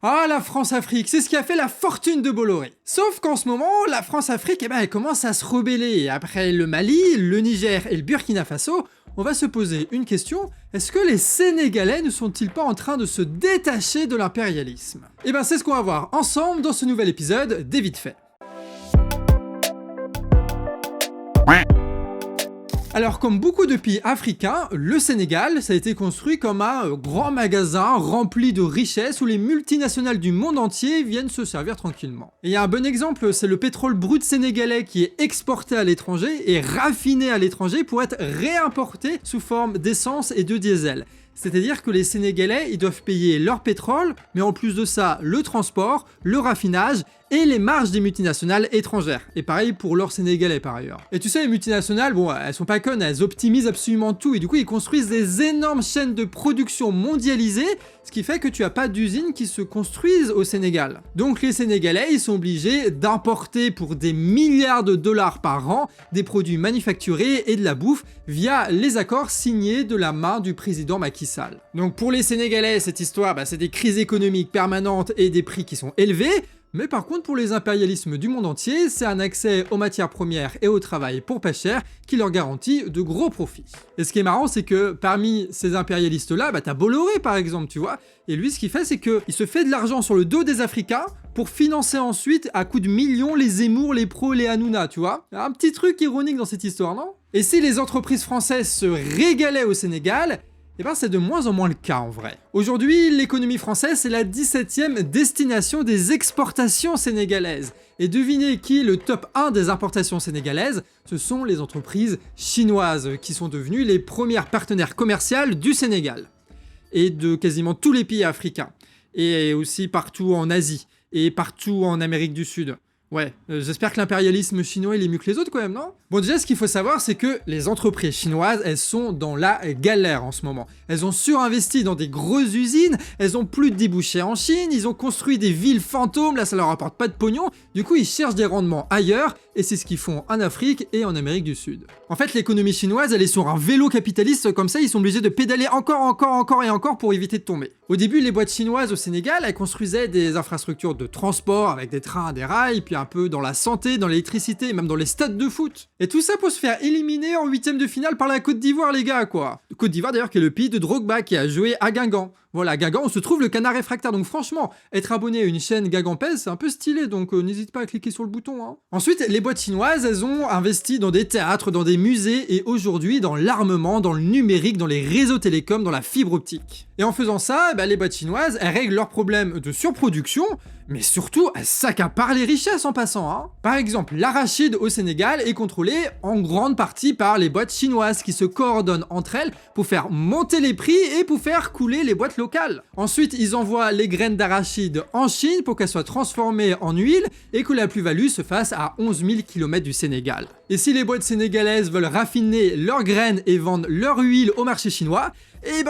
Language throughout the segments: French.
Ah, la France-Afrique, c'est ce qui a fait la fortune de Bolloré. Sauf qu'en ce moment, la France-Afrique, elle commence à se rebeller. Et après le Mali, le Niger et le Burkina Faso, on va se poser une question. Est-ce que les Sénégalais ne sont-ils pas en train de se détacher de l'impérialisme? Eh ben, c'est ce qu'on va voir ensemble dans ce nouvel épisode des Vite Fait. Alors, comme beaucoup de pays africains, le Sénégal, ça a été construit comme un grand magasin rempli de richesses où les multinationales du monde entier viennent se servir tranquillement. Et il y a un bon exemple, c'est le pétrole brut sénégalais qui est exporté à l'étranger et raffiné à l'étranger pour être réimporté sous forme d'essence et de diesel. C'est-à-dire que les Sénégalais, ils doivent payer leur pétrole, mais en plus de ça, le transport, le raffinage et les marges des multinationales étrangères. Et pareil pour l'or sénégalais par ailleurs. Et tu sais, les multinationales, bon, elles sont pas connes, elles optimisent absolument tout et du coup, ils construisent des énormes chaînes de production mondialisées, ce qui fait que tu as pas d'usines qui se construisent au Sénégal. Donc les Sénégalais, ils sont obligés d'importer pour des milliards de dollars par an des produits manufacturés et de la bouffe via les accords signés de la main du président Macky Sall. Donc pour les Sénégalais, cette histoire, c'est des crises économiques permanentes et des prix qui sont élevés. Mais par contre, pour les impérialismes du monde entier, c'est un accès aux matières premières et au travail pour pas cher qui leur garantit de gros profits. Et ce qui est marrant, c'est que parmi ces impérialistes-là, t'as Bolloré par exemple, tu vois. Et lui, ce qu'il fait, c'est qu'il se fait de l'argent sur le dos des Africains pour financer ensuite, à coups de millions, les Zemmour, les Pro, les Hanouna, tu vois. Un petit truc ironique dans cette histoire, non? Et si les entreprises françaises se régalaient au Sénégal, c'est de moins en moins le cas en vrai. Aujourd'hui, l'économie française, c'est la 17e destination des exportations sénégalaises. Et devinez qui est le top 1 des importations sénégalaises? Ce sont les entreprises chinoises qui sont devenues les premières partenaires commerciales du Sénégal. Et de quasiment tous les pays africains. Et aussi partout en Asie. Et partout en Amérique du Sud. Ouais, j'espère que l'impérialisme chinois il est mieux que les autres quand même, non? Bon, déjà ce qu'il faut savoir c'est que les entreprises chinoises, elles sont dans la galère en ce moment. Elles ont surinvesti dans des grosses usines, elles ont plus de débouchés en Chine, ils ont construit des villes fantômes, là ça leur apporte pas de pognon, du coup ils cherchent des rendements ailleurs, et c'est ce qu'ils font en Afrique et en Amérique du Sud. En fait, l'économie chinoise, elle est sur un vélo capitaliste, comme ça ils sont obligés de pédaler encore pour éviter de tomber. Au début, les boîtes chinoises au Sénégal, elles construisaient des infrastructures de transport avec des trains, des rails, puis un peu dans la santé, dans l'électricité, et même dans les stades de foot. Et tout ça pour se faire éliminer en 8ème de finale par la Côte d'Ivoire, les gars, quoi. Côte d'Ivoire, d'ailleurs, qui est le pays de Drogba, qui a joué à Guingamp. Voilà, à Guingamp, on se trouve le canard réfractaire. Donc franchement, être abonné à une chaîne Guingampaise, c'est un peu stylé, donc n'hésite pas à cliquer sur le bouton. Hein. Ensuite, les boîtes chinoises, elles ont investi dans des théâtres, dans des musées, et aujourd'hui dans l'armement, dans le numérique, dans les réseaux télécoms, dans la fibre optique. Et en faisant ça, les boîtes chinoises, elles règlent leurs problèmes de surproduction, mais surtout, elles s'accaparent les richesses en passant. Hein. Par exemple, l'arachide au Sénégal est contrôlé en grande partie par les boîtes chinoises qui se coordonnent entre elles pour faire monter les prix et pour faire couler les boîtes locales. Ensuite, ils envoient les graines d'arachide en Chine pour qu'elles soient transformées en huile et que la plus-value se fasse à 11 000 km du Sénégal. Et si les boîtes sénégalaises veulent raffiner leurs graines et vendre leur huile au marché chinois,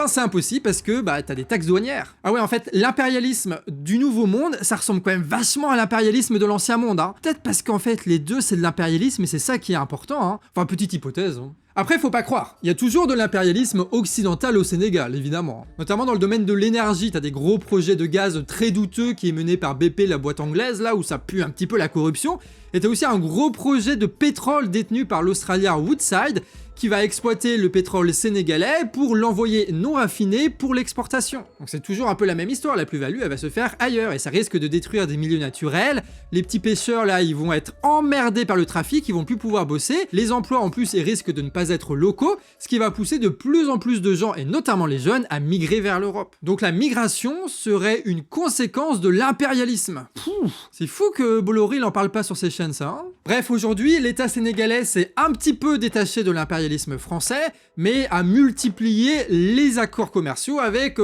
c'est impossible parce que t'as des taxes douanières. Ah ouais, en fait, l'impérialisme du nouveau monde, ça ressemble quand même vachement à l'impérialisme de l'ancien monde. Hein. Peut-être parce qu'en fait, les deux, c'est de l'impérialisme et c'est ça qui est important. Hein. Enfin, petite hypothèse. Hein. Après, faut pas croire, il y a toujours de l'impérialisme occidental au Sénégal, évidemment. Notamment dans le domaine de l'énergie, t'as des gros projets de gaz très douteux qui est mené par BP, la boîte anglaise, là où ça pue un petit peu la corruption. Et t'as aussi un gros projet de pétrole détenu par l'Australien Woodside, qui va exploiter le pétrole sénégalais pour l'envoyer non raffiné pour l'exportation. Donc c'est toujours un peu la même histoire, la plus-value elle va se faire ailleurs et ça risque de détruire des milieux naturels, les petits pêcheurs là ils vont être emmerdés par le trafic, ils vont plus pouvoir bosser, les emplois en plus ils risquent de ne pas être locaux, ce qui va pousser de plus en plus de gens et notamment les jeunes à migrer vers l'Europe. Donc la migration serait une conséquence de l'impérialisme. C'est fou que Bolloré n'en parle pas sur ses chaînes ça. Hein. Bref, aujourd'hui l'état sénégalais s'est un petit peu détaché de l'impérialisme français, mais a multiplié les accords commerciaux avec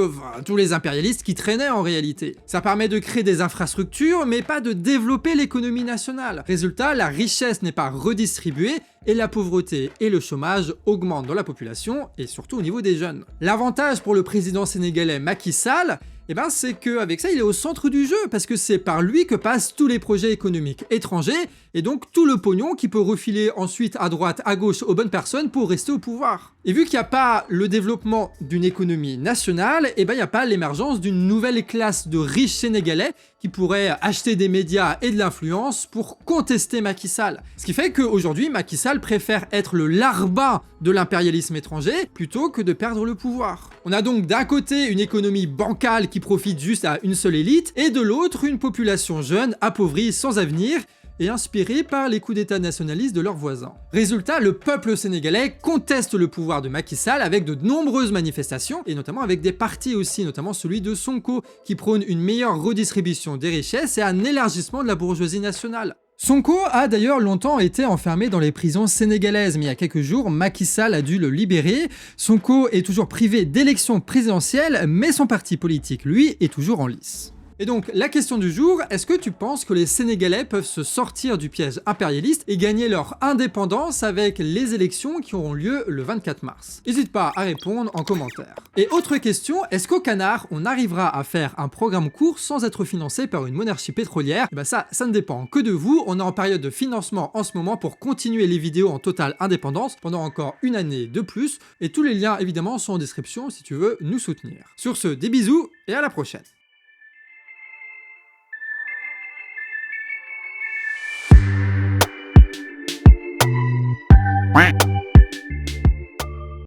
tous les impérialistes qui traînaient en réalité. Ça permet de créer des infrastructures, mais pas de développer l'économie nationale. Résultat, la richesse n'est pas redistribuée et la pauvreté et le chômage augmentent dans la population et surtout au niveau des jeunes. L'avantage pour le président sénégalais Macky Sall, Et ben c'est qu'avec ça, il est au centre du jeu, parce que c'est par lui que passent tous les projets économiques étrangers, et donc tout le pognon qui peut refiler ensuite à droite, à gauche aux bonnes personnes pour rester au pouvoir. Et vu qu'il n'y a pas le développement d'une économie nationale, et ben il n'y a pas l'émergence d'une nouvelle classe de riches sénégalais qui pourraient acheter des médias et de l'influence pour contester Macky Sall. Ce qui fait qu'aujourd'hui, Macky Sall préfère être le larbin de l'impérialisme étranger plutôt que de perdre le pouvoir. On a donc d'un côté une économie bancale qui profite juste à une seule élite, et de l'autre une population jeune, appauvrie, sans avenir, et inspirés par les coups d'état nationalistes de leurs voisins. Résultat, le peuple sénégalais conteste le pouvoir de Macky Sall avec de nombreuses manifestations, et notamment avec des partis aussi, notamment celui de Sonko, qui prône une meilleure redistribution des richesses et un élargissement de la bourgeoisie nationale. Sonko a d'ailleurs longtemps été enfermé dans les prisons sénégalaises, mais il y a quelques jours, Macky Sall a dû le libérer. Sonko est toujours privé d'élections présidentielles, mais son parti politique, lui, est toujours en lice. Et donc, la question du jour, est-ce que tu penses que les Sénégalais peuvent se sortir du piège impérialiste et gagner leur indépendance avec les élections qui auront lieu le 24 mars? N'hésite pas à répondre en commentaire. Et autre question, est-ce qu'au Canard, on arrivera à faire un programme court sans être financé par une monarchie pétrolière? Et ben ça ne dépend que de vous. On est en période de financement en ce moment pour continuer les vidéos en totale indépendance pendant encore une année de plus. Et tous les liens, évidemment, sont en description si tu veux nous soutenir. Sur ce, des bisous et à la prochaine.